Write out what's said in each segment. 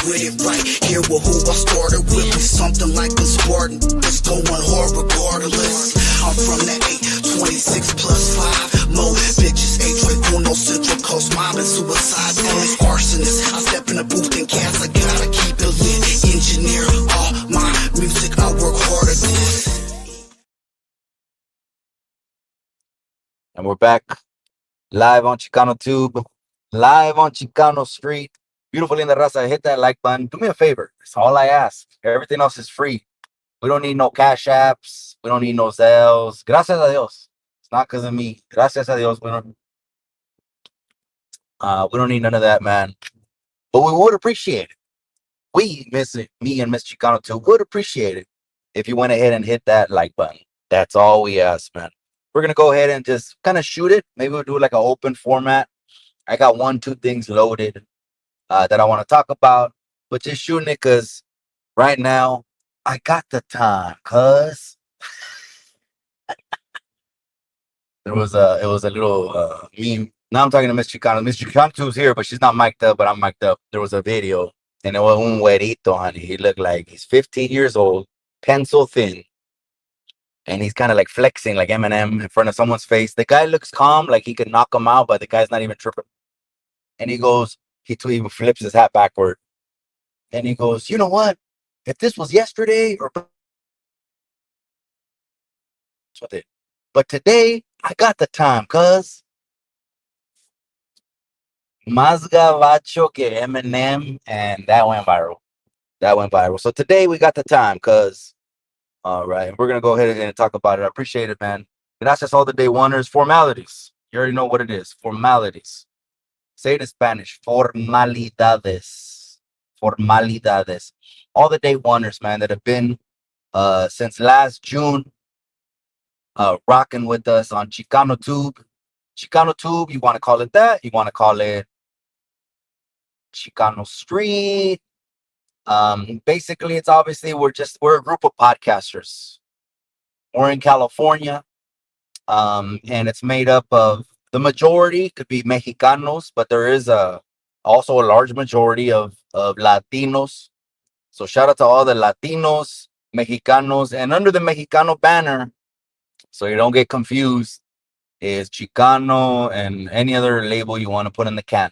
With it right here with who I started with, be something like a Spartan. It's going hard regardless. I'm from the 826 plus 5. Mo bitches, 8 Central Coast, mob and suicide. Only arsonist. I step in the booth and cast. I gotta keep it lit. Engineer all my music. I work hard at this. And we're back live on Chicano Tube, live on Chicano Street. Beautiful in the raza, hit that like button. Do me a favor. That's all I ask. Everything else is free. We don't need no cash apps. We don't need no Zells. Gracias a Dios. It's not because of me. Gracias a Dios. We don't need none of that, man. But we would appreciate it. Me and Miss Chicano too, would appreciate it if you went ahead and hit that like button. That's all we ask, man. We're gonna go ahead and just kind of shoot it. Maybe we'll do like an open format. I got 1-2 things loaded that I want to talk about, but just shooting it because right now I got the time. Cause it was a little meme. Now I'm talking to Miss Chicano. Miss Chicano 2's here, but she's not mic'd up, but I'm mic'd up. There was a video, and it was un güerito, honey. He looked like he's 15 years old, pencil thin, and he's kind of like flexing like Eminem in front of someone's face. The guy looks calm, like he could knock him out, but the guy's not even tripping. And he goes, he flips his hat backward, and he goes, you know what? If this was yesterday or with it, but today I got the time, cuz más gabacho que Eminem, and that went viral. That went viral. So today we got the time, cuz all right, we're gonna go ahead and talk about it. I appreciate it, man. Gracias all the day oneers. Formalities. You already know what it is. Formalities. Say it in Spanish. Formalidades. Formalidades. All the day oneers, man, that have been since last June, rocking with us on Chicano Tube. Chicano Tube, you want to call it that? You want to call it Chicano Street? Basically, it's obviously we're a group of podcasters. We're in California, and it's made up of the majority could be Mexicanos, but there is also a large majority of Latinos. So shout out to all the Latinos, Mexicanos, and under the Mexicano banner, so you don't get confused, is Chicano and any other label you want to put in the can.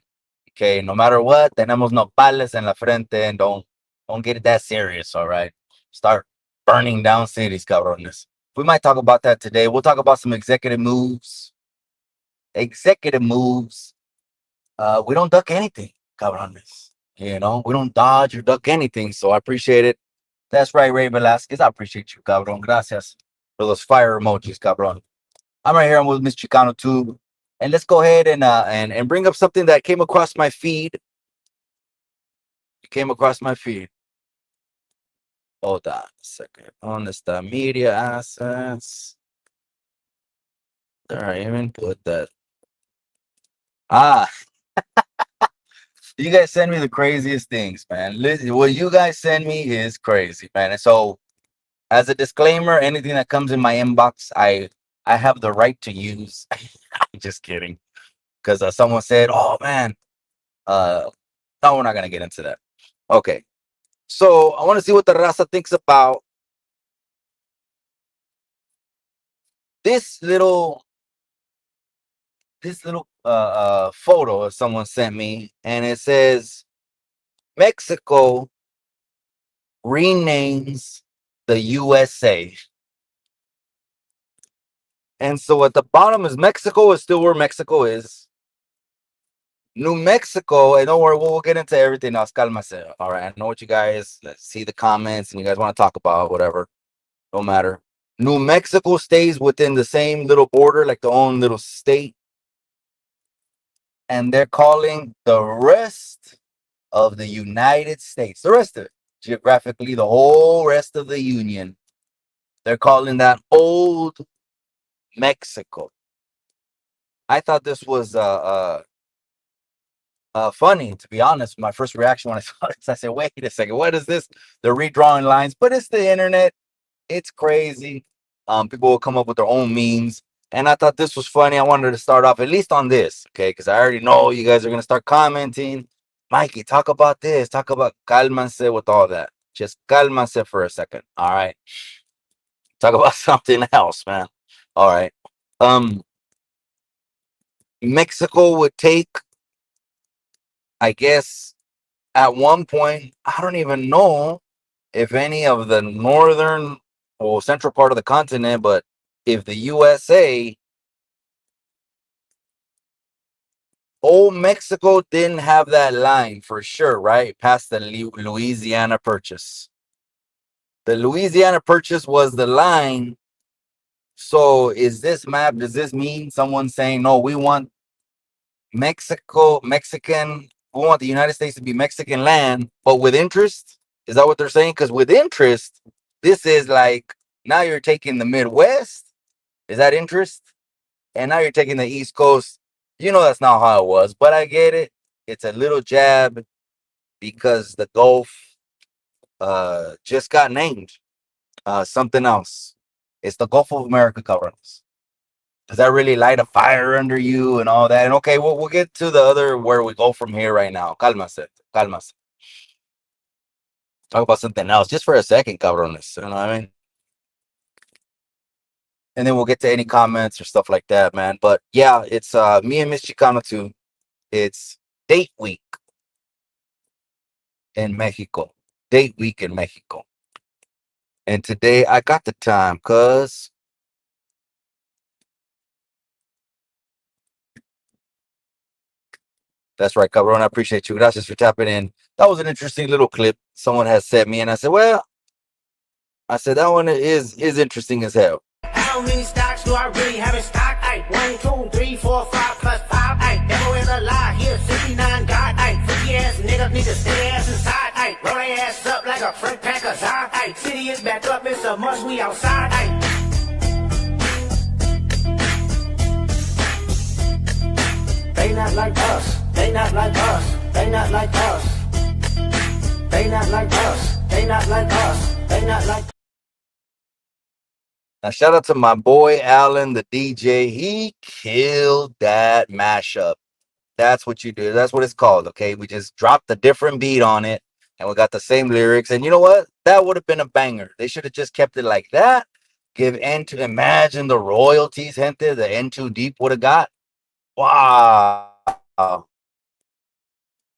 Okay, no matter what, tenemos nopales en la frente, and don't get it that serious, all right? Start burning down cities, cabrones. We might talk about that today. We'll talk about some executive moves. Executive moves. We don't duck anything, cabrones. You know, we don't dodge or duck anything, so I appreciate it. That's right, Ray Velasquez. I appreciate you, cabron. Gracias for those fire emojis, cabron. I'm right here. I'm with Miss Chicano too. And let's go ahead and bring up something that came across my feed. It came across my feed. Hold on a second. On the media assets. There, I even put that. You guys send me the craziest things, man. Listen, what you guys send me is crazy, man. And so, as a disclaimer, anything that comes in my inbox, I have the right to use. I'm just kidding, because someone said, "Oh man, no, we're not gonna get into that." Okay, so I want to see what the raza thinks about this little photo someone sent me, and it says Mexico renames the USA. And so at the bottom is Mexico is still where Mexico is. New Mexico, and don't worry, we'll get into everything else. Calmase. All right, I know what you guys, let's see the comments, and you guys want to talk about whatever. Don't matter. New Mexico stays within the same little border, like the own little state. And they're calling the rest of the United States, the rest of it, geographically, the whole rest of the Union, they're calling that old Mexico. I thought this was funny, to be honest. My first reaction when I saw this, I said, wait a second, what is this? They're redrawing lines, but it's the internet. It's crazy. People will come up with their own memes. And I thought this was funny. I wanted to start off at least on this, okay? Because I already know you guys are going to start commenting. Mikey, talk about this. Talk about cálmanse with all that. Just cálmanse for a second. All right. Talk about something else, man. All right. Um, Mexico would take, I guess, at one point, I don't even know if any of the northern or central part of the continent, but if the USA, old Mexico didn't have that line for sure, right? Past the Louisiana Purchase. The Louisiana Purchase was the line. So is this map, does this mean someone saying, no, we want Mexican, we want the United States to be Mexican land, but with interest? Is that what they're saying? Because with interest, this is like, now you're taking the Midwest. Is that interest? And now you're taking the East Coast. You know, that's not how it was, but I get it. It's a little jab because the Gulf just got named something else. It's the Gulf of America, Cabrones. Does that really light a fire under you and all that? And okay, we'll get to the other where we go from here right now. Cálmase, cálmase. Talk about something else just for a second, cabrones. You know what I mean? And then we'll get to any comments or stuff like that, man. But yeah, it's me and Miss Chicano too. It's date week in Mexico. Date week in Mexico. And today I got the time, cuz that's right, cabron. I appreciate you. Gracias for tapping in. That was an interesting little clip someone has sent me, and I said, well, that one is interesting as hell. How many stocks do I really have in stock? Ay, 1, 2, 3, 4, 5 plus 5. Ay, devil is a lie. Here, 69 God. Ay, freaky ass niggas need to stay ass inside. Ay, roll their ass up like a front pack of Zod. Ay, city is back up. It's a must. We outside. Ay. They not like us. They not like us. They not like us. They not like us. They not like us. They not like. Now, shout out to my boy Alan, the DJ. He killed that mashup. That's what you do. That's what it's called. Okay, we just dropped a different beat on it, and we got the same lyrics. And you know what? That would have been a banger. They should have just kept it like that. Give N2. Imagine the royalties, gente. The N2 Deep would have got. Wow.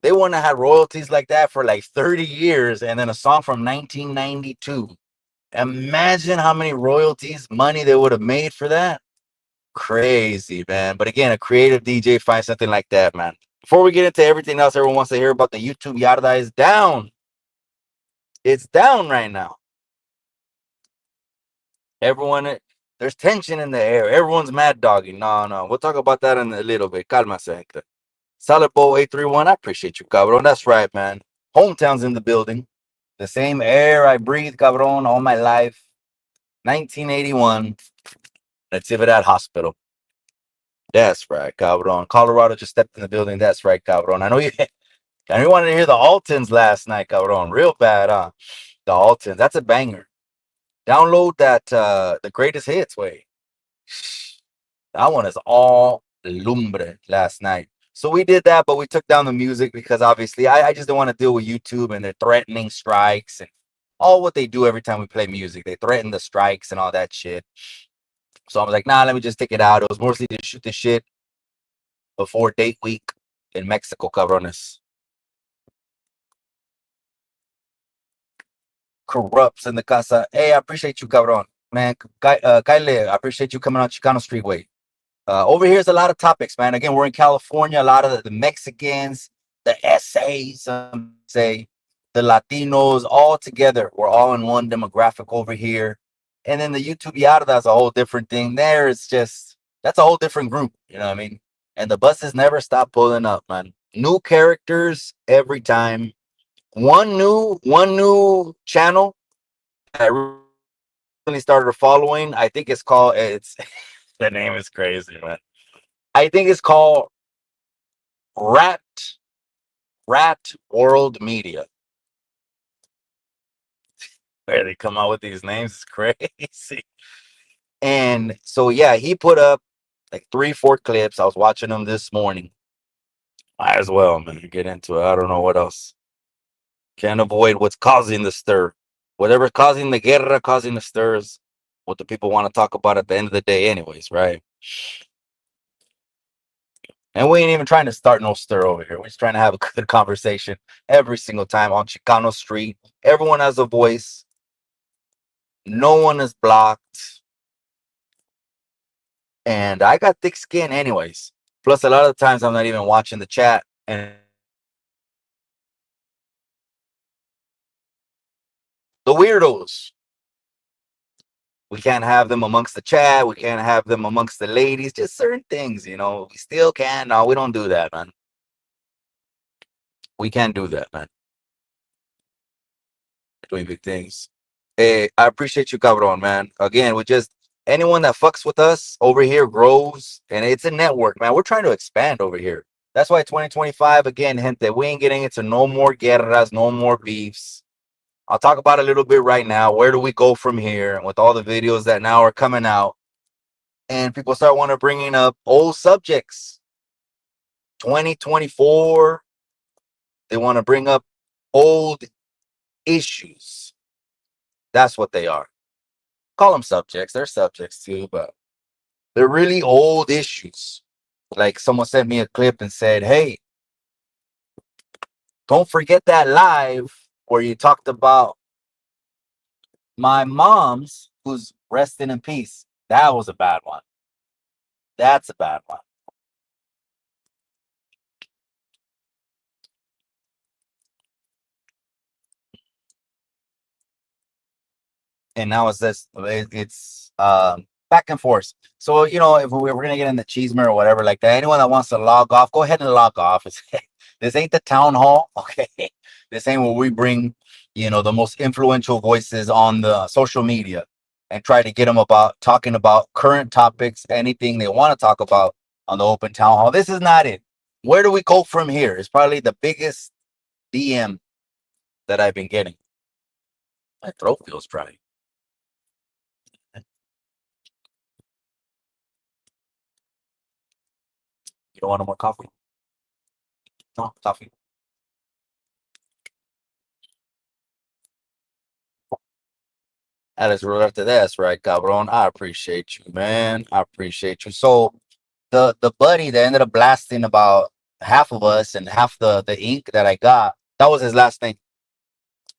They wouldn't have had royalties like that for like 30 years, and then a song from 1992. Imagine how many royalties, money they would have made for that. Crazy, man. But again, a creative DJ finds something like that, man. Before we get into everything else everyone wants to hear about, the YouTube Yarda is down. It's down right now. Everyone, there's tension in the air. Everyone's mad dogging. No. We'll talk about that in a little bit. Calma, gente. Solid Bowl 831. I appreciate you, cabron. That's right, man. Hometown's in the building. The same air I breathe, cabron, all my life. 1981. Natividad Hospital. That's right, cabron. Colorado just stepped in the building. That's right, cabron. I know you wanted to hear the Altons last night, cabron. Real bad, huh? The Altons. That's a banger. Download that the greatest hits way. That one is all lumbre last night. So we did that, but we took down the music because obviously I just don't want to deal with YouTube and their threatening strikes and all what they do every time we play music. They threaten the strikes and all that shit. So I was like, nah, let me just take it out. It was mostly to shoot the shit before date week in Mexico, cabrones. Corrupts in the casa. Hey, I appreciate you, cabron. Man, Kyle, I appreciate you coming on Chicano Street way. Over here's a lot of topics, man. Again, we're in California. A lot of the Mexicans, the essays, some say, the Latinos, all together. We're all in one demographic over here. And then the YouTube Yada, that's a whole different thing. There, it's just, that's a whole different group. You know what I mean? And the buses never stop pulling up, man. New characters every time. One new channel I recently started following. I think it's called, the name is crazy, man. I think it's called Rat World Media. Where they come out with these names is crazy. And so yeah, he put up like 3-4 clips. I was watching them this morning. Might as well, man. Get into it. I don't know what else. Can't avoid what's causing the stir. Whatever's causing the guerra, causing the stirs, what the people want to talk about at the end of the day, anyways, right? And we ain't even trying to start no stir over here. We're just trying to have a good conversation every single time on Chicano Street. Everyone has a voice. No one is blocked. And I got thick skin, anyways. Plus, a lot of the times I'm not even watching the chat. And the weirdos, we can't have them amongst the chat. We can't have them amongst the ladies. Just certain things, We still can. No, we don't do that, man. We can't do that, man. Doing big things. Hey, I appreciate you, cabron, man. Again, we just anyone that fucks with us over here grows, and it's a network, man. We're trying to expand over here. That's why 2025 again, gente. We ain't getting into no more guerras, no more beefs. I'll talk about it a little bit right now. Where do we go from here? And with all the videos that now are coming out, and people start want to bringing up old subjects. 2024, they want to bring up old issues. That's what they are. Call them subjects. They're subjects too, but they're really old issues. Like someone sent me a clip and said, "Hey, don't forget that live where you talked about my mom's who's resting in peace." That was a bad one. That's a bad one. And now it's this. It's back and forth. So if we're gonna get in the cheeseman or whatever like that, anyone that wants to log off, go ahead and log off. This ain't the town hall, okay? This ain't where we bring the most influential voices on the social media and try to get them about talking about current topics, anything they want to talk about on the open town hall. This is not it. Where do we go from here? It's probably the biggest DM that I've been getting. My throat feels dry. You don't want no more coffee? No, coffee. Alex wrote after that's right, cabron. I appreciate you, man. I appreciate you. So the buddy that ended up blasting about half of us and half the ink that I got, that was his last name.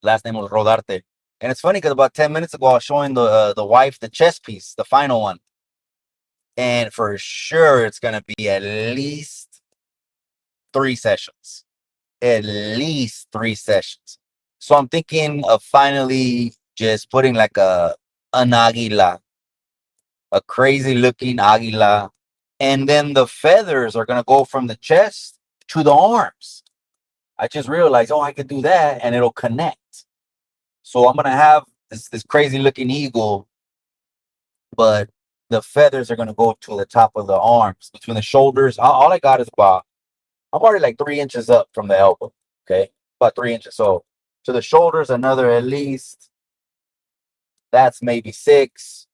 Last name was Rodarte. And it's funny because about 10 minutes ago I was showing the wife the chess piece, the final one. And for sure it's gonna be at least 3 sessions. At least 3 sessions. So I'm thinking of finally just putting like an águila, a crazy looking águila, and then the feathers are gonna go from the chest to the arms. I just realized, I could do that, and it'll connect. So I'm gonna have this crazy looking eagle, but the feathers are gonna go to the top of the arms, between the shoulders. All I got is I'm already like 3 inches up from the elbow. Okay, about 3 inches. So to the shoulders, another at least. That's maybe 6.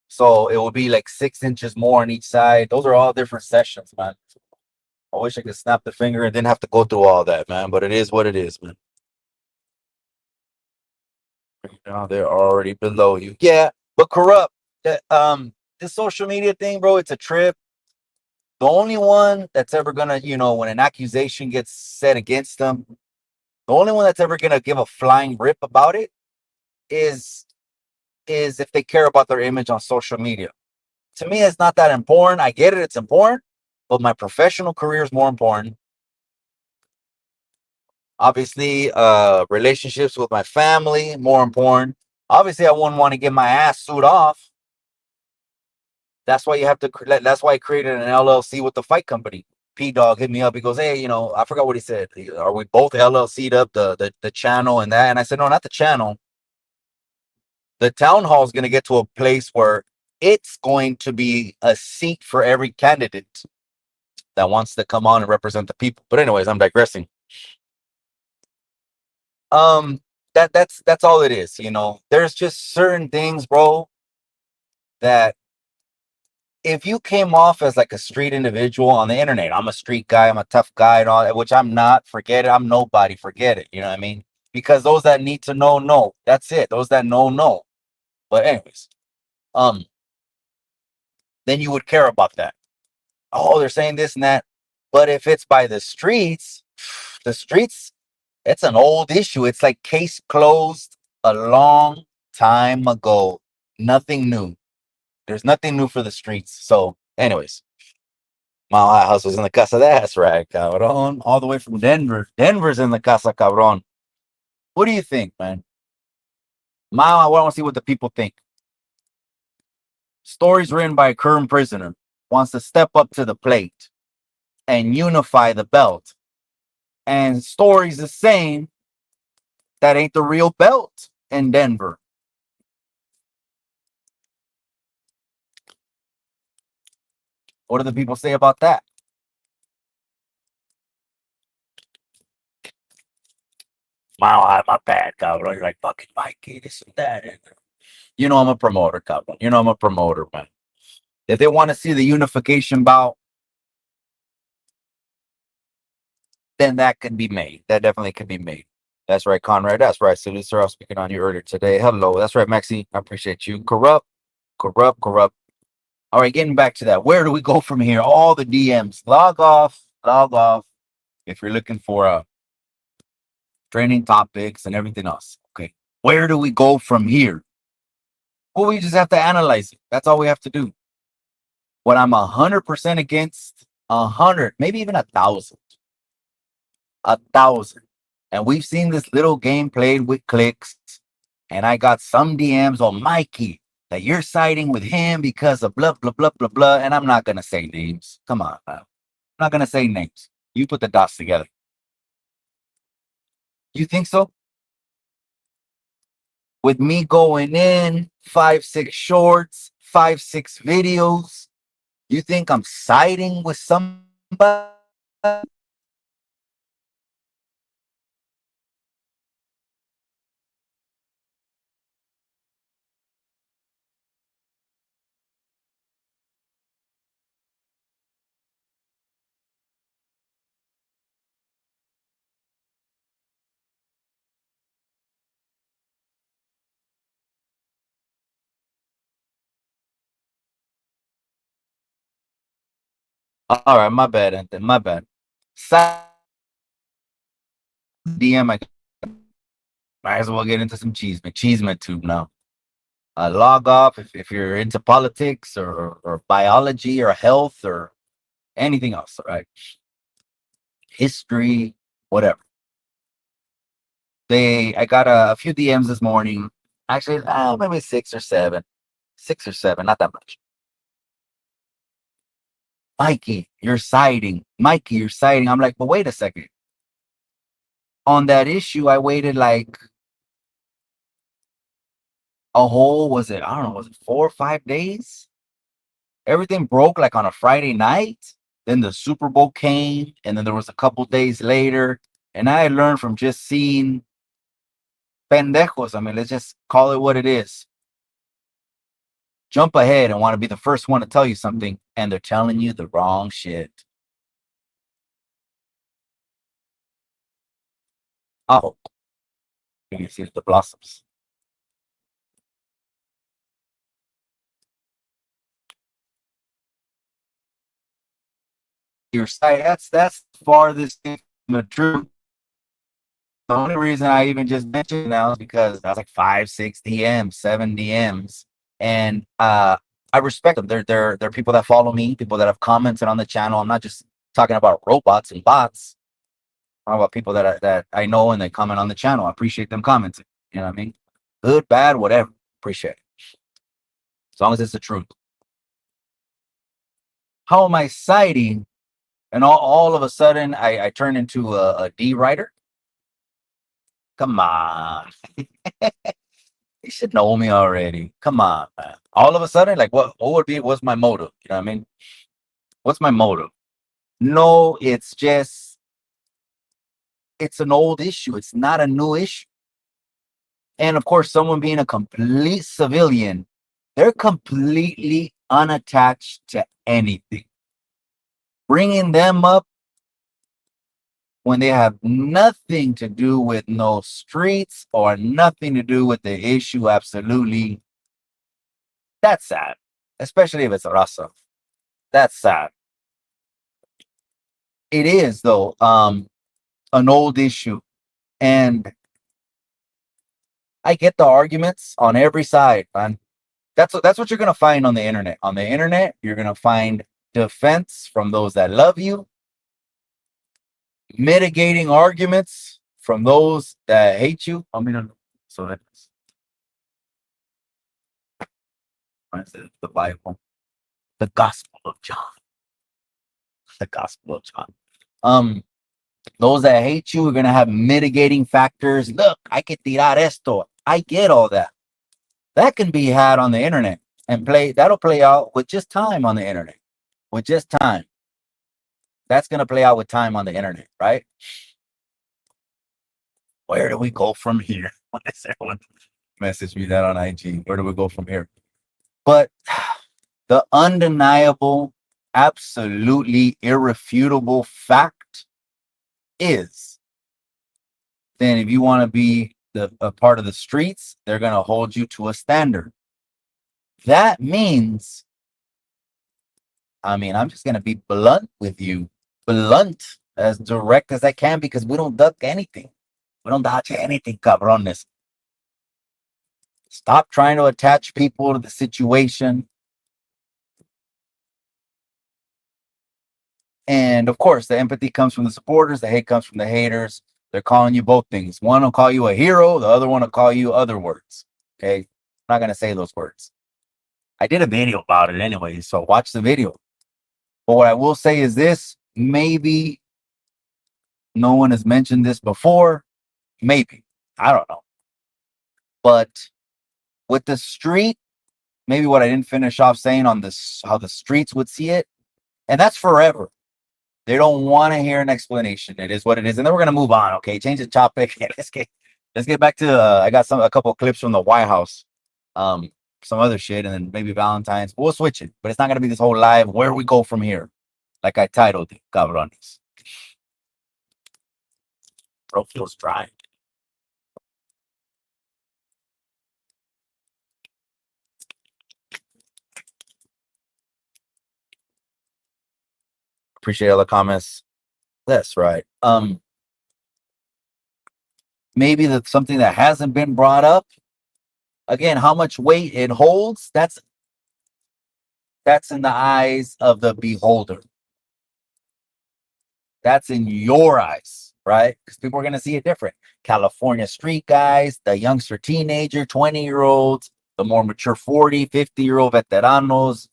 So it will be like 6 inches more on each side. Those are all different sessions, man. I wish I could snap the finger and didn't have to go through all that, man. But it is what it is, man. Now they're already below you. Yeah, but corrupt. This social media thing, bro, it's a trip. The only one that's ever gonna, when an accusation gets set against them, the only one that's ever gonna give a flying rip about it is if they care about their image on social media. To me, it's not that important. I get it, it's important, but my professional career is more important. Obviously, relationships with my family, more important. Obviously, I wouldn't want to get my ass sued off. That's why you have to. That's why I created an LLC with the fight company. P Dog hit me up. He goes, "Hey, I forgot what he said. Are we both LLC'd up the channel and that?" And I said, "No, not the channel. The town hall is going to get to a place where it's going to be a seat for every candidate that wants to come on and represent the people." But anyways, I'm digressing. That's all it is. There's just certain things, bro, that if you came off as like a street individual on the internet, I'm a street guy, I'm a tough guy and all that, which I'm not, forget it. I'm nobody, forget it. You know what I mean? Because those that need to know. That's it. Those that know. But anyways, um, then you would care about that. Oh, they're saying this and that. But if it's by the streets, it's an old issue. It's like case closed a long time ago. Nothing new. There's nothing new for the streets. So, anyways, my house was in the casa de ass rag, cabron. All the way from Denver. Denver's in the casa, cabron. What do you think, man? I want to see what the people think. Stories written by a current prisoner wants to step up to the plate and unify the belt. And stories the same that ain't the real belt in Denver. What do the people say about that? My bad, cabrón. You're like, fucking Mikey, this and that. You know I'm a promoter, cabrón. You know I'm a promoter, man. If they want to see the unification bout, then that can be made. That definitely can be made. That's right, Conrad. That's right. So this I was speaking on you earlier today. Hello. That's right, Maxie. I appreciate you. Corrupt. All right, getting back to that. Where do we go from here? All the DMs. Log off. If you're looking for training topics and everything else. Okay. Where do we go from here? Well, we just have to analyze it. That's all we have to do. What I'm 100% against, 100, maybe even 1,000. 1,000. And we've seen this little game played with clicks. And I got some DMs on Mikey that you're siding with him because of blah, blah, blah, blah, blah. And I'm not going to say names. Come on, man. I'm not going to say names. You put the dots together. You think so? With me going in 5, 6 shorts, 5, 6 videos, you think I'm siding with somebody? All right, my bad, Anthony. My bad. DM, I might as well get into some cheeseman tube now. Log off if you're into politics or biology or health or anything else, all right? History, whatever. I got a few DMs this morning. Actually, maybe 6 or 7. 6 or 7, not that much. Mikey, you're siding. Mikey, you're siding. I'm like, but wait a second. On that issue, I waited like a whole, was it 4 or 5 days? Everything broke like on a Friday night. Then the Super Bowl came, and then there was a couple days later. And I learned from just seeing pendejos. I mean, let's just call it what it is. Jump ahead and want to be the first one to tell you something, and they're telling you the wrong shit. Oh, you can see the blossoms. Your site, that's farthest thing from the truth. The only reason I even just mentioned now is because that's like 5, 6 DMs, 7 DMs, and I respect them. They're people that follow me, people that have commented on the channel. I'm not just talking about robots and bots. I'm talking about people that I know and they comment on the channel. I appreciate them commenting. You know what I mean? Good, bad, whatever. Appreciate it. As long as it's the truth. How am I citing? And all of a sudden, I turn into a D writer. Come on. You should know me already. Come on, man. All of a sudden, like what's my motive? You know what I mean? What's my motive? No, it's an old issue. It's not a new issue. And of course, someone being a complete civilian, they're completely unattached to anything. Bringing them up when they have nothing to do with no streets or nothing to do with the issue, absolutely, that's sad. Especially if it's raza. That's sad. It is though, an old issue. And I get the arguments on every side, man. That's what you're gonna find on the internet. On the internet, you're gonna find defense from those that love you, mitigating arguments from those that hate you. I mean, so that's the Bible, the Gospel of John, the Gospel of John. Those that hate you are gonna have mitigating factors. Look, I can tirar esto. I get all that. That can be had on the internet and play. That'll play out with just time on the internet. With just time, that's gonna play out with time on the internet, right? Where do we go from here? What is everyone message me that on IG? Where do we go from here? But the undeniable, absolutely irrefutable fact is, then if you want to be a part of the streets, they're going to hold you to a standard. That means, I mean, I'm just going to be blunt with you, blunt, as direct as I can, because we don't duck anything. We don't dodge anything, cabrones. Stop trying to attach people to the situation. And of course, the empathy comes from the supporters, the hate comes from the haters. They're calling you both things. One will call you a hero, the other one will call you other words. Okay. I'm not going to say those words. I did a video about it anyway, so watch the video. But what I will say is this: maybe no one has mentioned this before. Maybe. I don't know. But with the street, maybe what I didn't finish off saying on this, how the streets would see it, and that's forever. They don't want to hear an explanation. It is what it is. And then we're gonna move on. Okay, change the topic. Let's get back to I got a couple of clips from the White House. Some other shit, and then maybe Valentine's. We'll switch it, but it's not gonna be this whole live. Where we go from here, like I titled it, cabrones. Bro feels dry. Appreciate all the comments. That's right. Maybe that's something that hasn't been brought up. Again, how much weight it holds, that's in the eyes of the beholder. That's in your eyes, right? Because people are going to see it different. California street guys, the youngster teenager, 20-year-olds, the more mature 40, 50-year-old veteranos,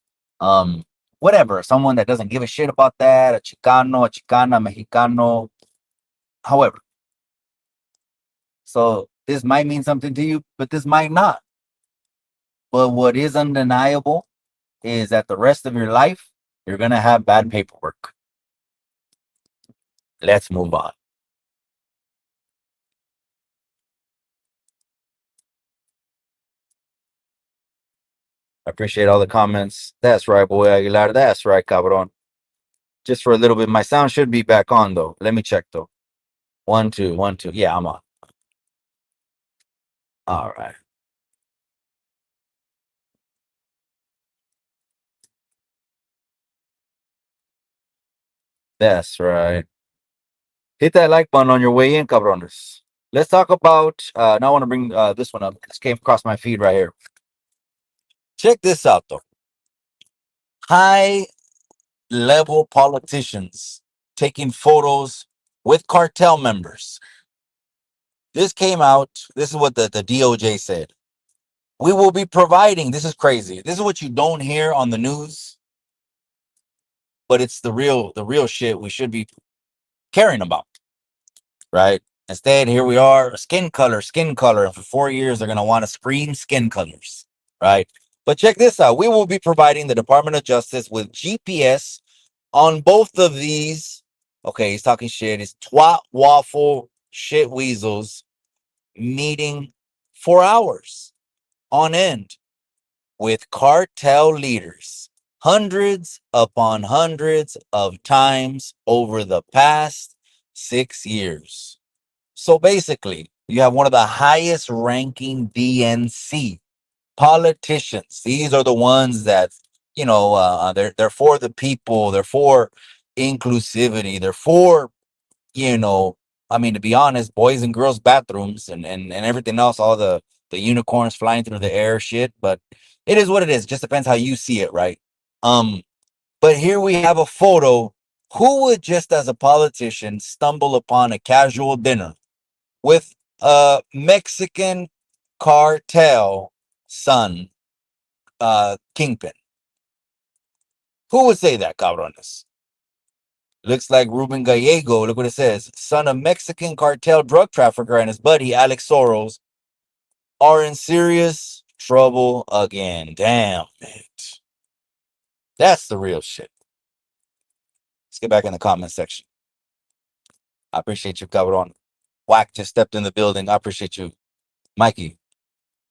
whatever, someone that doesn't give a shit about that, a Chicano, a Chicana, Mexicano, however. So this might mean something to you, but this might not. But what is undeniable is that the rest of your life, you're going to have bad paperwork. Let's move on. I appreciate all the comments. That's right, boy Aguilar. That's right, cabron. Just for a little bit. My sound should be back on, though. Let me check, though. 1, 2, 1, 2. Yeah, I'm on. All right. That's right. Hit that like button on your way in, cabrones. Let's talk about, now I want to bring this one up. This came across my feed right here. Check this out, though. High level politicians taking photos with cartel members. This came out. This is what the DOJ said. We will be providing. This is crazy. This is what you don't hear on the news, but it's the real shit we should be caring about, right? Instead, here we are, skin color. And for 4 years, they're gonna want to scream skin colors, right? But check this out. We will be providing the Department of Justice with GPS on both of these. Okay, he's talking shit. It's twat waffle shit weasels meeting for hours on end. with cartel leaders hundreds upon hundreds of times over the past 6 years. So basically, you have one of the highest ranking DNC politicians. These are the ones that, they're for the people, they're for inclusivity, they're for, you know, I mean, to be honest, boys and girls bathrooms and everything else, all the unicorns flying through the air shit. But it is what it is. Just depends how you see it, right? Um, but here we have a photo. Who would just as a politician stumble upon a casual dinner with a Mexican cartel son, kingpin? Who would say that, cabrones? Looks like Ruben Gallego. Look what it says. Son of Mexican cartel drug trafficker and his buddy, Alex Soros, are in serious trouble again. Damn it. That's the real shit. Let's get back in the comment section. I appreciate you, cabron. Whack just stepped in the building. I appreciate you. Mikey,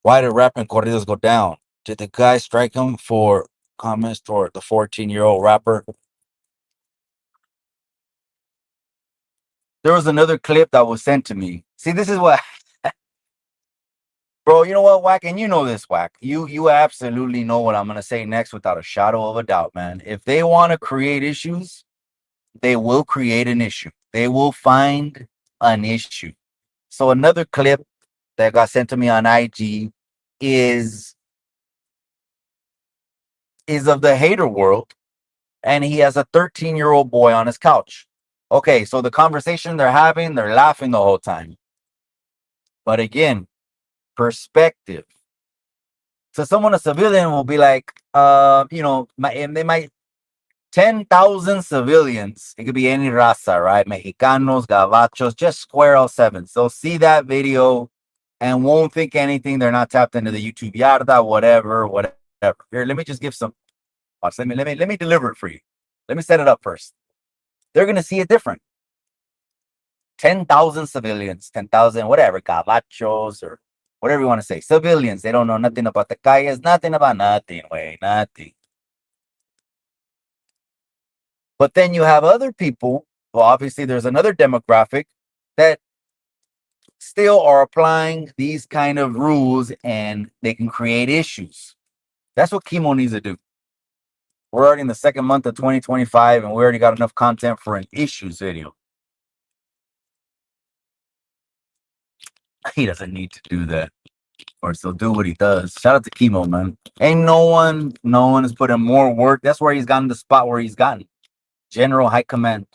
why did rapping corridos go down? Did the guy strike him for comments toward the 14-year-old rapper? There was another clip that was sent to me. See, this is what, bro. You know what, Whack, and you know this, Whack. You absolutely know what I'm gonna say next without a shadow of a doubt, man. If they want to create issues, they will create an issue. They will find an issue. So another clip that got sent to me on IG is of the hater world, and he has a 13-year-old boy on his couch. Okay, so the conversation they're having, they're laughing the whole time. But again, perspective. So someone, a civilian, will be like, and they might 10,000 civilians. It could be any raza, right? Mexicanos, gabachos, just square all sevens. They'll see that video and won't think anything. They're not tapped into the YouTube yarda, whatever. Here, let me just give some. Watch, let me deliver it for you. Let me set it up first. They're gonna see it different. 10,000 civilians, 10,000 whatever, gabachos or whatever you want to say. Civilians, they don't know nothing about the calles, nothing about nothing, way, nothing. But then you have other people. Well, obviously, there's another demographic that still are applying these kind of rules, and they can create issues. That's what chemo needs to do. We're already in the second month of 2025, and we already got enough content for an issues video. He doesn't need to do that, or still do what he does. Shout out to chemo, man. Ain't no one is putting more work. That's where he's gotten the spot where he's gotten. General High Command.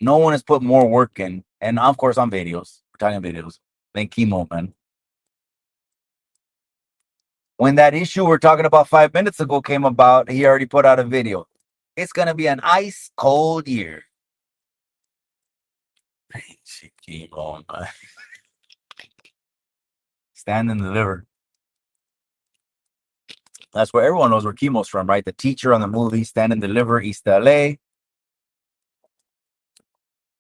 No one has put more work in, and of course on videos. We're talking videos. Than chemo, man. When that issue we're talking about 5 minutes ago came about, he already put out a video. It's gonna be an ice cold year. Chemo, man. Stand and deliver. That's where everyone knows where chemo's from, right? The teacher on the movie Stand and Deliver, East LA.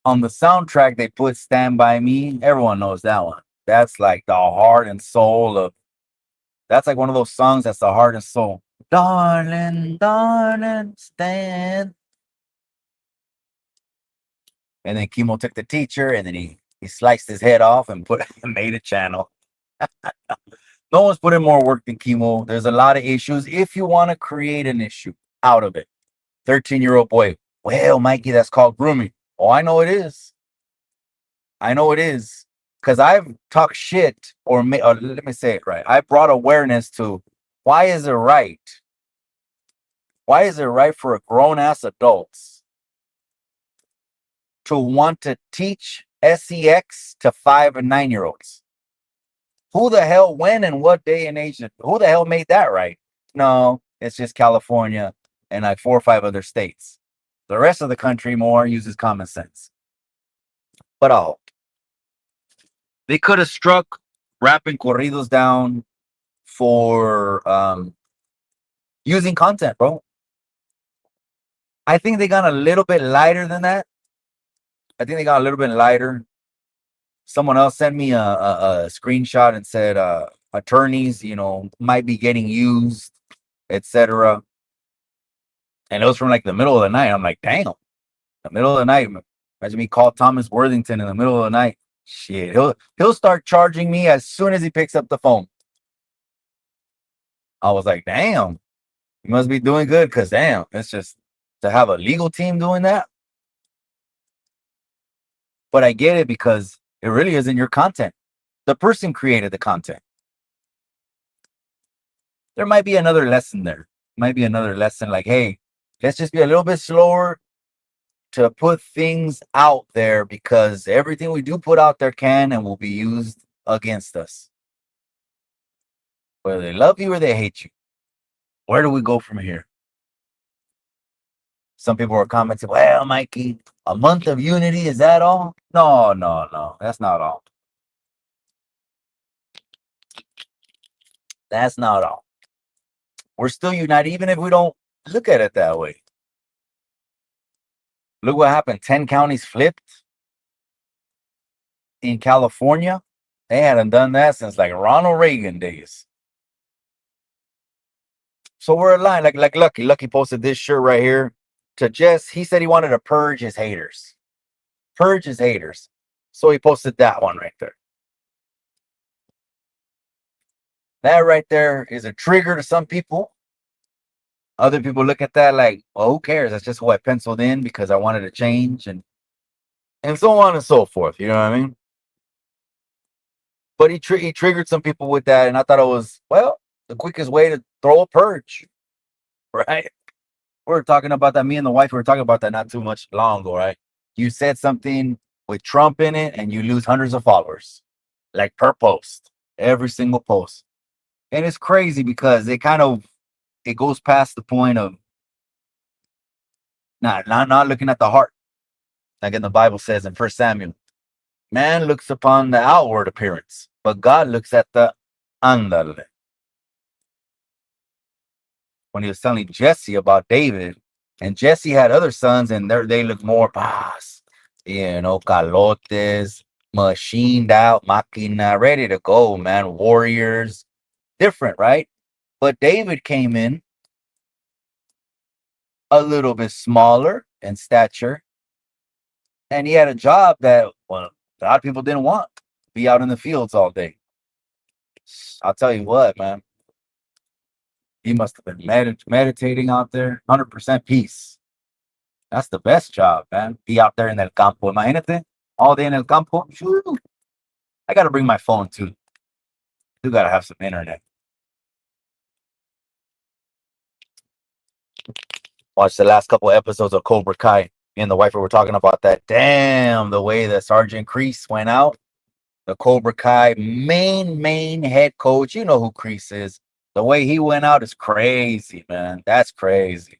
On the soundtrack, they put Stand By Me. Everyone knows that one. That's like the heart and soul of, that's like one of those songs that's the heart and soul. Darling, darling, stand. And then chemo took the teacher, and then he sliced his head off and made a channel. No one's putting more work than chemo. There's a lot of issues. If you want to create an issue out of it, 13-year-old boy. Well, Mikey, that's called grooming. Oh, I know it is. I know it is. Because I've talked shit, or let me say it right. I brought awareness to why is it right? Why is it right for a grown-ass adults to want to teach sex to 5 and 9-year-olds? Who the hell, when and what day and age? Who the hell made that right? No, it's just California and like 4 or 5 other states. The rest of the country more uses common sense. But they could have struck rapping corridos down for using content, bro. I think they got a little bit lighter than that. I think they got a little bit lighter. Someone else sent me a screenshot and said, I attorneys, might be getting used, etc. And it was from like the middle of the night. I'm like, damn, the middle of the night. Imagine me call Thomas Worthington in the middle of the night. Shit, he'll start charging me as soon as he picks up the phone. I was like, damn, you must be doing good, because damn, it's just to have a legal team doing that. But I get it, because it really isn't your content. The person created the content. There might be another lesson there. Might be another lesson like, hey, let's just be a little bit slower to put things out there, because everything we do put out there can and will be used against us. Whether they love you or they hate you. Where do we go from here? Some people are commenting, well, Mikey, a month of unity, is that all? No. That's not all. That's not all. We're still united, even if we don't look at it that way. Look what happened. 10 counties flipped in California. They hadn't done that since like Ronald Reagan days. So we're aligned. Like Lucky. Lucky posted this shirt right here to Jess. He said he wanted to purge his haters. Purge his haters. So he posted that one right there. That right there is a trigger to some people. Other people look at that like, well, who cares? That's just what I penciled in because I wanted to change, and so on and so forth. You know what I mean? But he triggered some people with that, and I thought it was, well, the quickest way to throw a purge, right? We were talking about that. Me and the wife were talking about that not too much long ago, right? You said something with Trump in it, and you lose hundreds of followers, like per post, every single post. And it's crazy because it goes past the point of not looking at the heart. Like in the Bible says in 1 Samuel, man looks upon the outward appearance, but God looks at the andale. When he was telling Jesse about David, and Jesse had other sons, and they look more paz, calotes, machined out, máquina, ready to go, man, warriors, different, right? But David came in a little bit smaller in stature, and he had a job that, well, a lot of people didn't want. Be out in the fields all day. I'll tell you what, man. He must have been meditating out there. 100% peace. That's the best job, man. Be out there in el campo. Imagínate, all day in el campo. Shoo. I got to bring my phone, too. You got to have some internet. Watch the last couple of episodes of Cobra Kai. Me and the wife were talking about that. Damn, the way that Sergeant Kreese went out. The Cobra Kai main head coach. You know who Kreese is. The way he went out is crazy, man. That's crazy.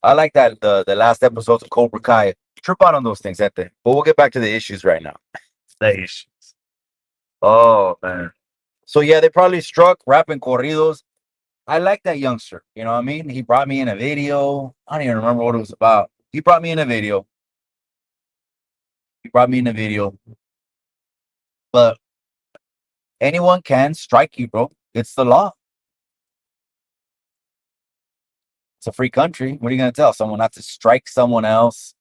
I like that the last episodes of Cobra Kai. Trip out on those things, I think. But we'll get back to the issues right now. The issues. Oh, man. So, yeah, they probably struck rapping corridos. I like that youngster. You know what I mean? He brought me in a video. I don't even remember what it was about. He brought me in a video. But anyone can strike you, bro. It's the law. It's a free country. What are you going to tell someone not to strike someone else?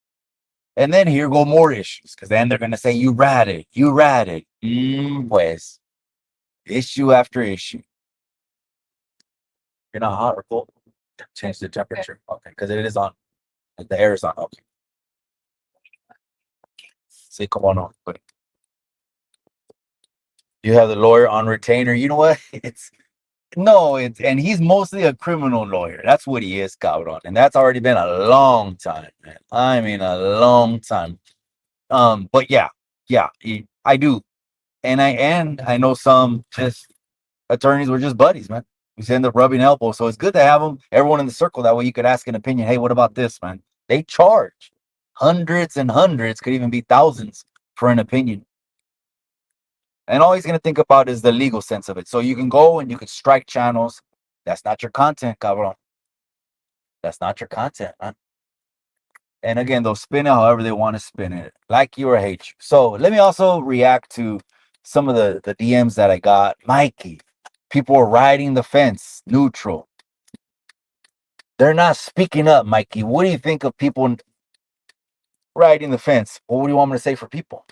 And then here go more issues, because then they're going to say, you ratted. Pues. Issue after issue. You're not hot or cold? Change the temperature. Okay, because it is on. The air is on. Okay. See, come on. You have the lawyer on retainer. You know what? And he's mostly a criminal lawyer. That's what he is, cabrón. And that's already been a long time, man. I mean, a long time. But yeah, I do. And I know some just attorneys were just buddies, man. We end up rubbing elbows. So it's good to have them, everyone in the circle. That way you could ask an opinion. Hey, what about this, man? They charge hundreds and hundreds, could even be thousands for an opinion. And all he's going to think about is the legal sense of it. So you can go and you can strike channels. That's not your content, cabrón. That's not your content, man. And again, they'll spin it however they want to spin it. Like you or hate you. So let me also react to some of the DMs that I got. Mikey, People are riding the fence, neutral. They're not speaking up, Mikey. What do you think of people riding the fence? Well, what do you want me to say for people?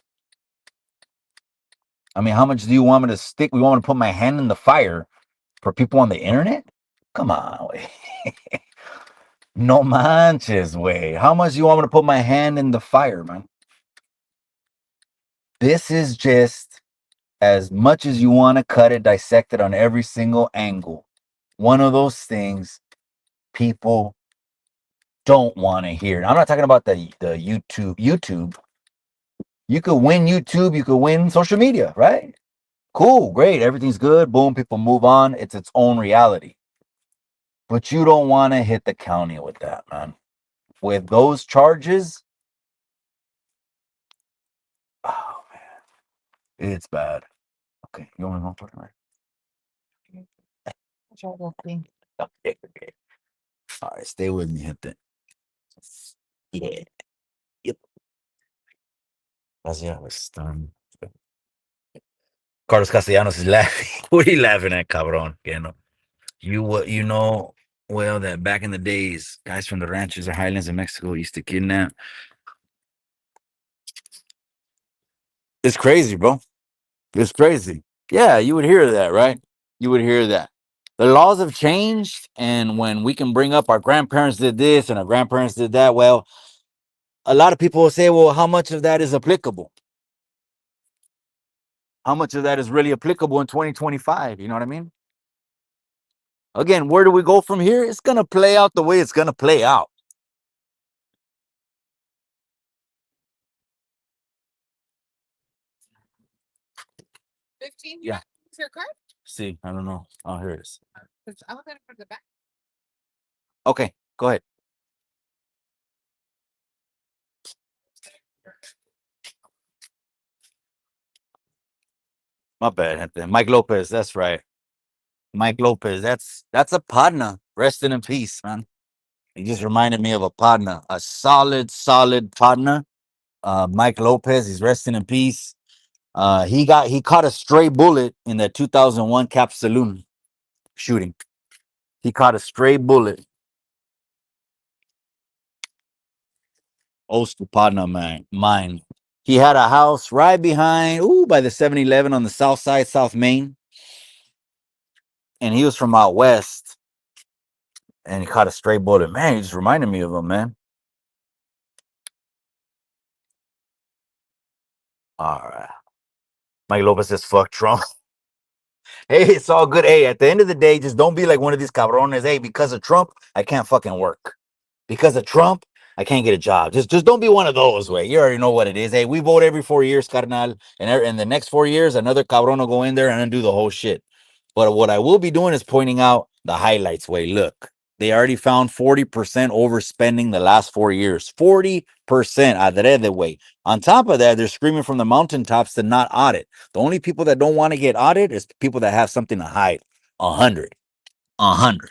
I mean, how much do you want me to stick? We want me to put my hand in the fire for people on the internet? Come on, way. No manches, way. How much do you want me to put my hand in the fire, man? This is just as much as you want to cut it, dissect it on every single angle. One of those things people don't want to hear. I'm not talking about the YouTube. You could win YouTube, you could win social media, right? Cool, great, everything's good. Boom, people move on. It's its own reality. But you don't want to hit the county with that, man. With those charges, oh man, it's bad. Okay, you want to go for it? Okay, okay. All right, stay with me, gente. Yeah. Yep. Gracias. Carlos Castellanos is laughing. What are you laughing at, cabron? You know well that back in the days, guys from the ranches or highlands of Mexico used to kidnap. It's crazy, bro. It's crazy. Yeah, you would hear that, right? You would hear that. The laws have changed, and when we can bring up our grandparents did this and our grandparents did that, well, a lot of people will say, well, how much of that is applicable? How much of that is really applicable in 2025? You know what I mean? Again, where do we go from here? It's going to play out the way it's going to play out. Yeah. Is your card? See, I don't know. Oh, here it is. I'm looking for the back. Okay, go ahead. My bad, gente. Mike Lopez, that's right. Mike Lopez, that's a partner. Resting in peace, man. He just reminded me of a partner, a solid partner. Mike Lopez, he's resting in peace. He caught a stray bullet in the 2001 Cap Saloon shooting. He caught a stray bullet. Old partner, man, mine. He had a house right behind, by the 7-Eleven on the south side, South Main. And he was from out west. And he caught a stray bullet. Man, he just reminded me of him, man. All right. Mike Lopez says, fuck Trump. Hey, it's all good. Hey, at the end of the day, just don't be like one of these cabrones. Hey, because of Trump, I can't fucking work. Because of Trump, I can't get a job. Just don't be one of those, way. You already know what it is. Hey, we vote every 4 years, carnal. And in the next 4 years, another cabron will go in there and undo the whole shit. But what I will be doing is pointing out the highlights, way. Look, they already found 40% overspending the last 4 years. 40% adrede, way. On top of that, they're screaming from the mountaintops to not audit. The only people that don't want to get audited is people that have something to hide. 100. 100.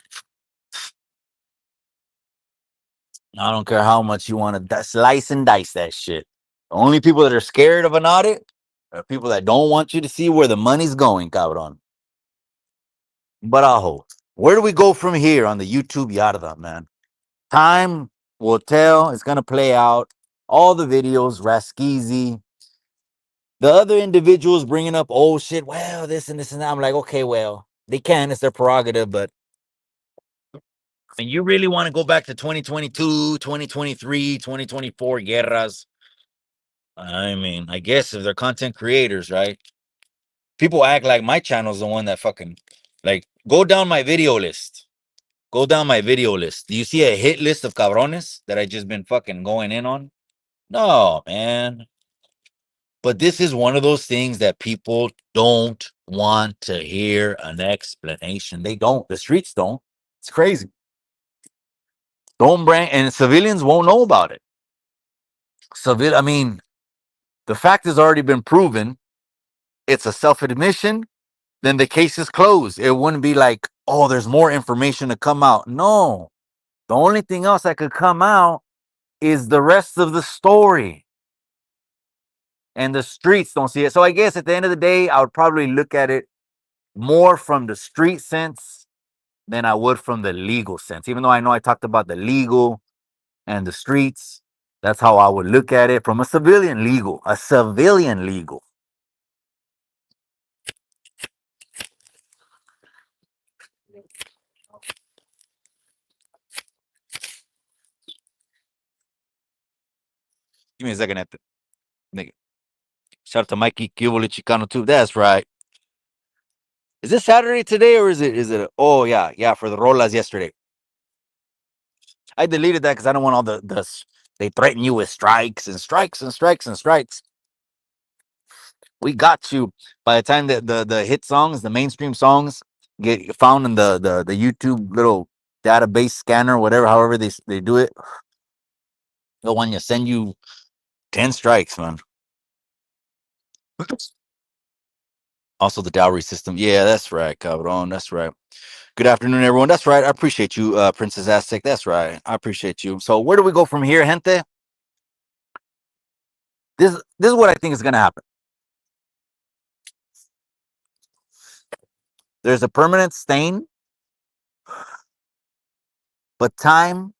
I don't care how much you want to slice and dice that shit. The only people that are scared of an audit are people that don't want you to see where the money's going, cabron. But I hope. Where do we go from here on the YouTube yarda, man? Time will tell. It's going to play out. All the videos, Raskizi, the other individuals bringing up old shit. Well, this and this and that. I'm like, okay, well, they can. It's their prerogative. But and you really want to go back to 2022, 2023, 2024 guerras? I mean, I guess if they're content creators, right? People act like my channel's the one that fucking, like, go down my video list. Go down my video list. Do you see a hit list of cabrones that I just been fucking going in on? No, man. But this is one of those things that people don't want to hear an explanation. They don't. The streets don't. It's crazy. Don't bring, and civilians won't know about it. I mean, the fact has already been proven. It's a self-admission. Then the case is closed. It wouldn't be like, oh, there's more information to come out. No. The only thing else that could come out is the rest of the story. And the streets don't see it. So I guess at the end of the day, I would probably look at it more from the street sense than I would from the legal sense. Even though I know I talked about the legal and the streets, that's how I would look at it from a civilian legal. A civilian legal. Give me a second, at the nigga. Shout out to Mikey Cubo Chicano too. That's right. Is this Saturday today or is it? Oh yeah, for the rolas yesterday. I deleted that because I don't want all the they threaten you with strikes and strikes and strikes and strikes. We got you. By the time that the hit songs, the mainstream songs get found in the YouTube little database scanner, whatever, however they do it, the one you send you 10 strikes, man. Also the dowry system. Yeah, that's right, Cabron. That's right. Good afternoon, everyone. That's right. I appreciate you, Princess Aztec. That's right. I appreciate you. So where do we go from here, gente? This is what I think is gonna happen. There's a permanent stain, but time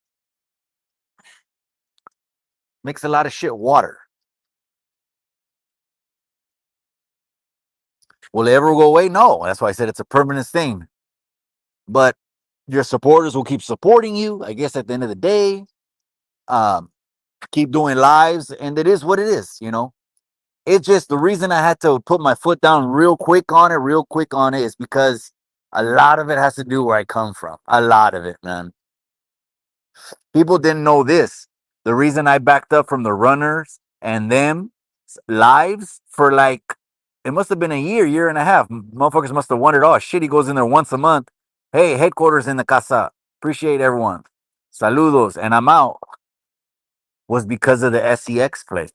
makes a lot of shit water. Will it ever go away? No. That's why I said it's a permanent stain. But your supporters will keep supporting you, I guess, at the end of the day. Keep doing lives, and it is what it is, you know. It's just the reason I had to put my foot down real quick on it is because a lot of it has to do where I come from. A lot of it, man. People didn't know this. The reason I backed up from the runners and them lives for like, it must have been a year and a half. Motherfuckers must have wondered, oh shit, he goes in there once a month. Hey, headquarters in the casa. Appreciate everyone. Saludos. And I'm out. Was because of the SEX play.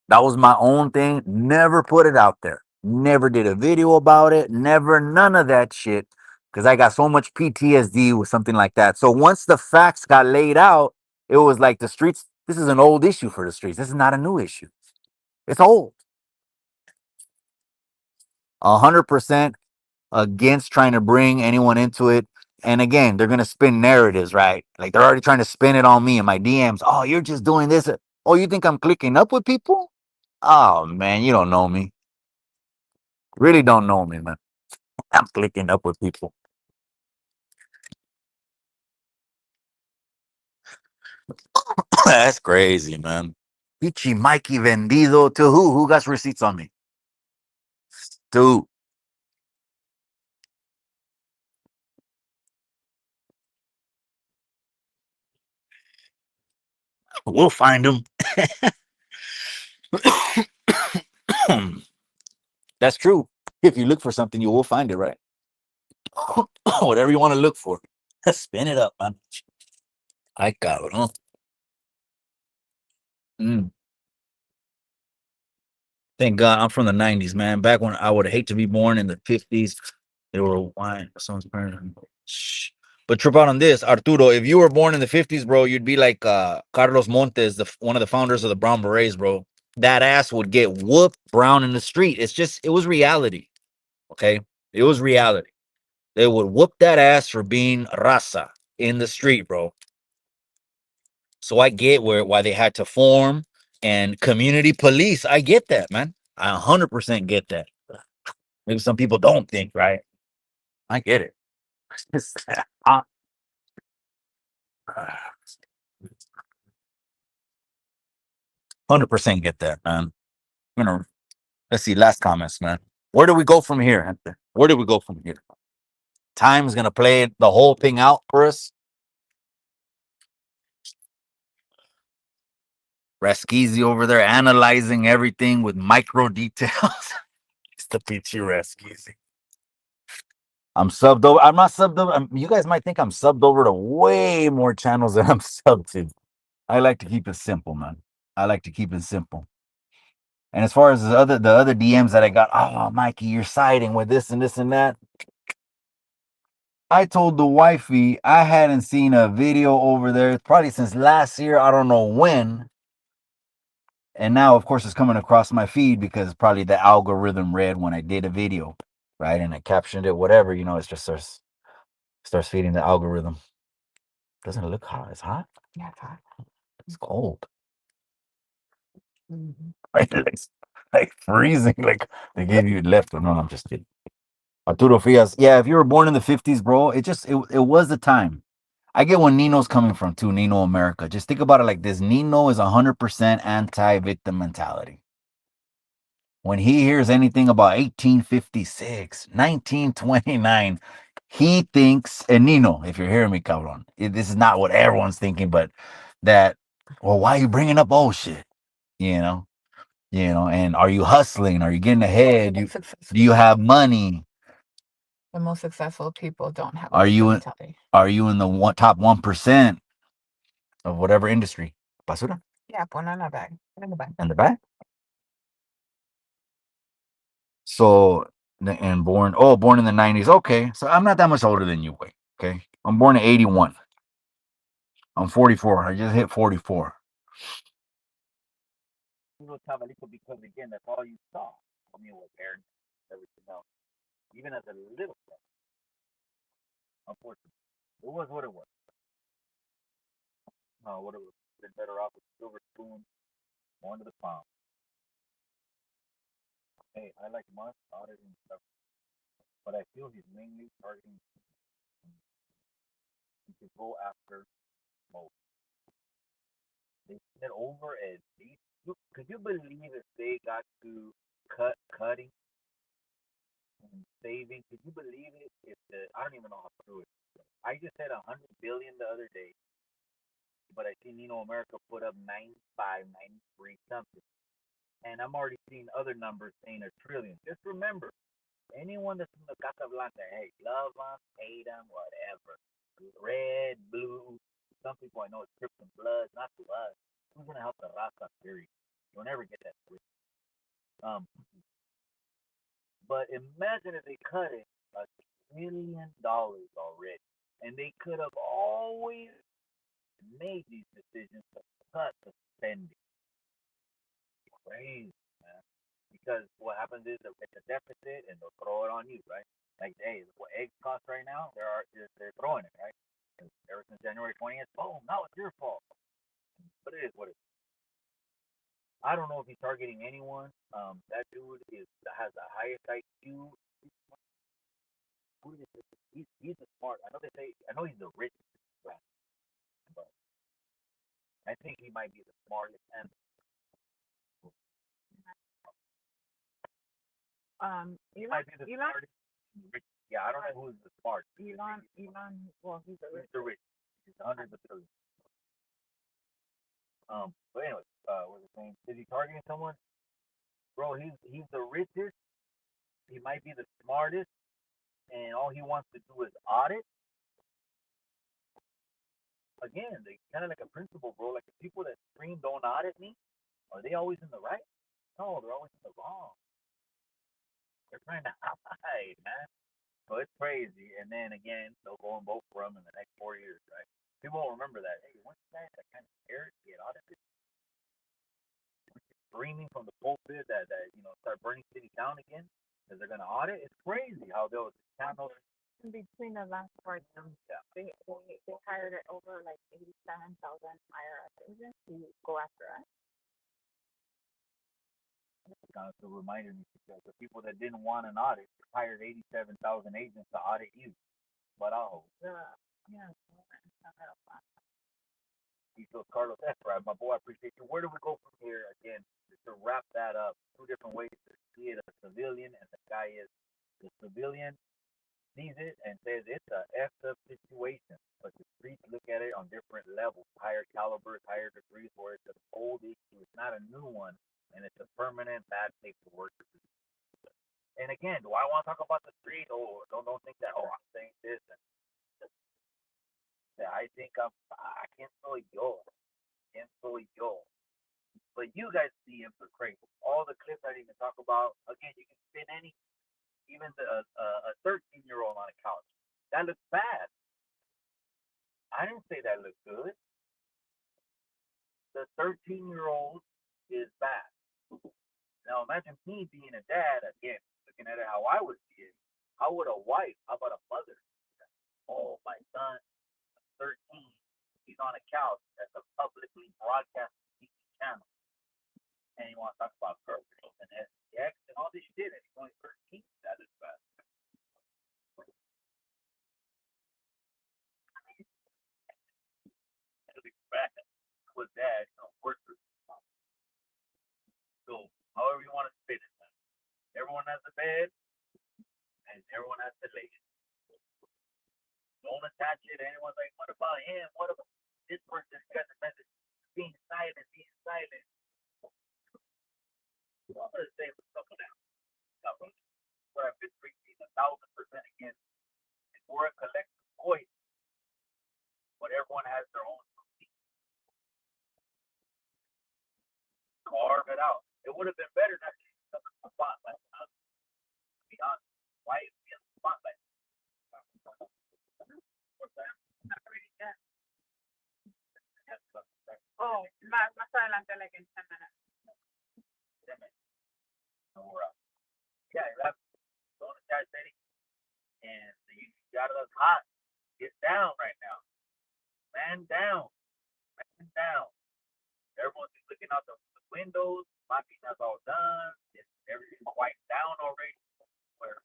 That was my own thing. Never put it out there. Never did a video about it. Never, none of that shit. Because I got so much PTSD with something like that. So once the facts got laid out, it was like the streets. This is an old issue for the streets. This is not a new issue. It's old. 100% against trying to bring anyone into it. And again, they're going to spin narratives, right? Like they're already trying to spin it on me in my DMs. Oh, you're just doing this. Oh, you think I'm clicking up with people? Oh, man, you don't know me. Really don't know me, man. I'm clicking up with people. That's crazy, man. Pichi Mikey vendido to who? Who got receipts on me? To we'll find him. That's true. If you look for something, you will find it, right? Whatever you want to look for. Spin it up, man. Ay, cabrón. Mm. Thank God I'm from the 90s, man. Back when I would hate to be born in the 50s. They were wine. Shh. But trip out on this, Arturo. If you were born in the 50s, bro, you'd be like Carlos Montes, one of the founders of the Brown Berets, bro. That ass would get whooped brown in the street. It was reality. Okay? It was reality. They would whoop that ass for being raza in the street, bro. So I get why they had to form and community police. I get that, man. I 100% get that. Maybe some people don't think, right? I get it. I- 100% get that, man. Let's see, last comments, man. Where do we go from here, Hector? Where do we go from here? Time's gonna play the whole thing out for us. Raskizi over there analyzing everything with micro details. It's the peachy Raskizi. I'm subbed over. I'm not subbed over. You guys might think I'm subbed over to way more channels than I'm subbed to. I like to keep it simple, man. I like to keep it simple. And as far as the other DMs that I got, oh, Mikey, you're siding with this and this and that. I told the wifey I hadn't seen a video over there probably since last year. I don't know when. And now, of course, it's coming across my feed because probably the algorithm read when I did a video. right? And I captioned it, whatever, it just starts feeding the algorithm. Doesn't it look hot? It's hot? Yeah, it's hot. It's cold. Right? Like freezing. Like they gave you left. No, I'm just kidding. Arturo Frias. Yeah, if you were born in the 50s, bro, it was the time. I get where Nino's coming from too, Nino America. Just think about it like this. Nino is 100% anti-victim mentality. When he hears anything about 1856, 1929, he thinks, and Nino, if you're hearing me, cabron, this is not what everyone's thinking, but that, well, why are you bringing up old shit? You know, and are you hustling? Are you getting ahead? Do you have money? The most successful people don't have Are you mentality. Are you in the top 1% of whatever industry? Basura? Yeah, pon in the bag. In the bag. In the back? So, and born in the 90s. Okay. So I'm not that much older than you, wait. Okay. I'm born in 81. I'm 44. I just hit 44. Little chavalito, because again, that's all you saw. I mean, with parents, everything else. Even as a little kid. Unfortunately. It was what it was. Would have been better off with silver spoon, going to the farm. Hey, I like Musk, audit and stuff, but I feel he's mainly targeting to go after most. They said over at least. Could you believe if they got to cutting and saving? Could you believe it? If I don't even know how to do it. I just said 100 billion the other day, but I see Nino America put up 95, 93 something, and I'm already seeing other numbers saying a trillion. Just remember, anyone that's in the Casa Blanca, hey, love them, hate them, whatever. Red, blue. Some people I know it's Crips and Bloods, not to us. Who's gonna help the Rasta theory? You'll never get that free. But imagine if they cut it $1 trillion already, and they could have always made these decisions to cut the spending. Crazy, man. Because what happens is it's a deficit, and they'll throw it on you, right? Like, hey, what eggs cost right now? They're throwing it, right? Ever since January 20th, boom, now it's your fault. But it is what it is. I don't know if he's targeting anyone. That dude has the highest IQ. He's the smart. I know he's the richest, but I think he might be the smartest and he might be the smartest. Yeah, I don't know who's the smart. Elon, well, he's the He's the rich. He's hundreds of billions. But anyway, what was I saying? Is he targeting someone? Bro, he's the richest. He might be the smartest, and all he wants to do is audit. Again, they kind of like a principle, bro. Like the people that scream don't audit me, are they always in the right? No, they're always in the wrong. They're trying to hide, man. So it's crazy. And then again, they'll go and vote for him in the next 4 years, right? People won't remember that. Hey, once that kind of scared to get audited, screaming from the pulpit that start burning city down again because they're gonna audit. It's crazy how those channels. in between the last part. They hired it over like 87,000 IRS agents to go after us. Kind of reminded me because the people that didn't want an audit hired 87,000 agents to audit you. But Yeah. So Carlos, that's right, my boy. I appreciate you. Where do we go from here? Again, to wrap that up, two different ways to see it: a civilian, and the guy is the civilian sees it and says it's a effed up situation, but the streets look at it on different levels, higher calibers, higher degrees, where it's an old issue. It's not a new one, and it's a permanent bad paperwork. And again, do I want to talk about the street? Oh, don't think that. Oh, I'm saying this. And I think I can't soy yo, can't soy yo. But you guys see him for crazy. All the clips I didn't even talk about. Again, you can spin any, even a 13-year-old on a couch. That looks bad. I didn't say that looked good. The 13-year-old is bad. Now imagine me being a dad again, looking at it how I would see it. everyone has a bed, and everyone has to lay it. Don't attach it. Anyone's like, what about him? What about this person? This guy's a message. Being silent, being silent. So I'm gonna say for someone else. What I've been preaching 1,000% against is we're a collective voice, but everyone has their own routine. Carve it out. It would have been better not to use the spotlight. To be honest, why is it in the spotlight? Not reading that. Oh, más adelante, like in 10 minutes. Damn it. No, we're up. Yeah, that's going to Charge City. And you got us hot. Get down right now. Man down. Man down. Everyone's just looking out the windows. My peanut's all done. Everything's quite down already. We're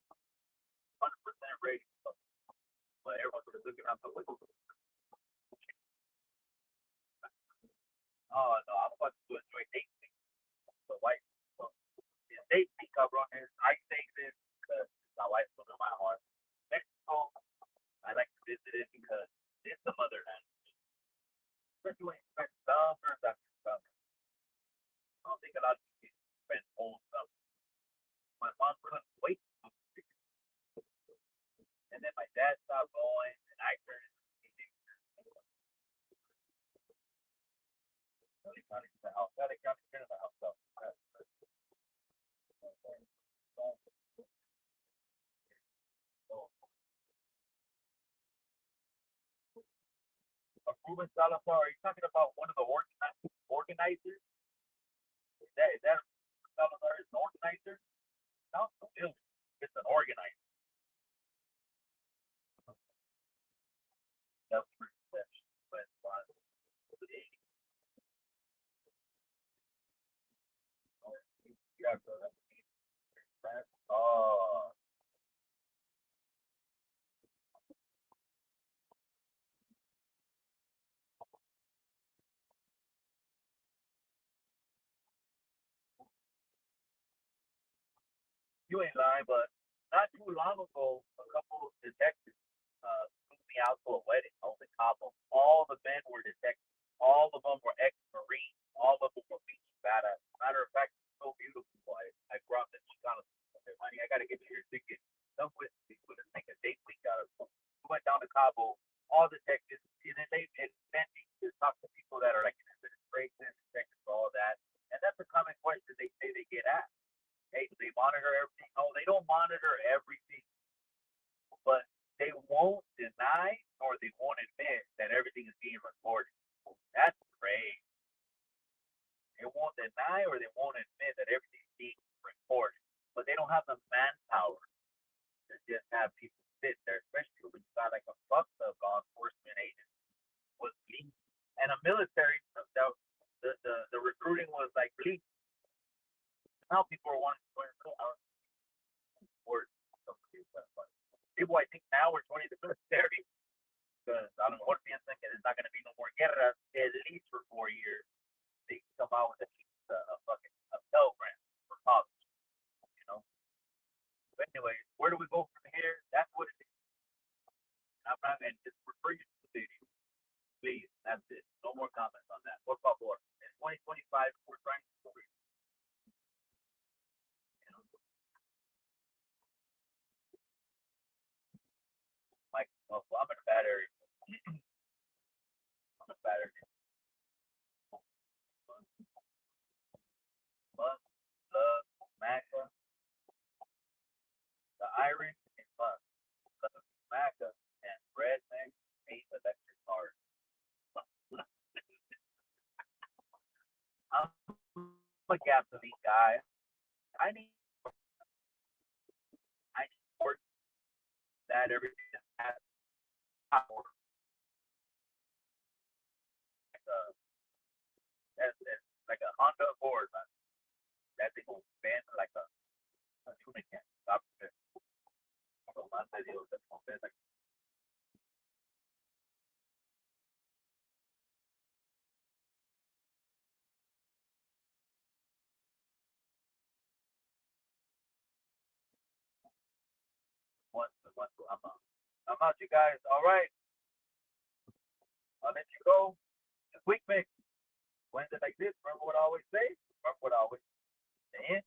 100% ready. But everyone's just looking out the windows. Oh, no, I'm about to enjoy date things. The white, well, his date thing cover on his ice stations because my wife's from my heart. Mexico, I like to visit it because it's the motherland. Especially when you spend summers after summer. I don't think a lot of people spend whole summer. My mom couldn't wait to move to Mexico. And then my dad stopped going, and I turned into a teenager. The house, that account is the house. Ruben Salazar, are you talking about one of the organizers? Is that Salazar is an organizer? No, it's an organizer. That's perception. But yeah, bro. Oh. You ain't lying, but not too long ago, a couple of detectives took me out to a wedding on the Cabo. All the men were detectives. All of them were ex-Marines. All of them were beach badass. Matter of fact, it's so beautiful. I brought the Chicano Street. Honey, I got to get you your ticket. Come with me. We're going to make a date week out of it. We went down to Cabo. All detectives, and then they just talk to people that are like in administration, detectives, all that. And that's a common question they say they get asked. Hey, do they monitor everything? No, they don't monitor everything. But they won't deny or they won't admit that everything is being recorded. That's great. They won't deny or they won't admit that everything is being recorded. But they don't have the manpower to just have people sit there, especially when you got like a fucked up law enforcement agent was bleeding. And a military, the recruiting was like bleeding. Now people are wanting to learn or people I think now are joining the military because I don't know what being thinking it's not going to be no more guerras at least for 4 years. They come out with a fucking Pell Grant for college, you know. But anyway, where do we go from here? That's what it is. I'm not going to just refer you to the video. Please, that's it. No more comments on that. Por favor. In 2025, we're trying to do it. Like, well, I'm in a bad area. I'm in a bad area. Love, Maca. The Irish and Love, Maca, and Redneck, 8 electric cars. I'm a gasoline guy. I need work that everything has power. That's like a Honda Accord. That thing will bend like a tuna can. Stop it. So más te digo, like I'm out, you guys. All right. I'll let you go. A quick mix. Wednesday like this. Remember what I always say? Remember what I always say.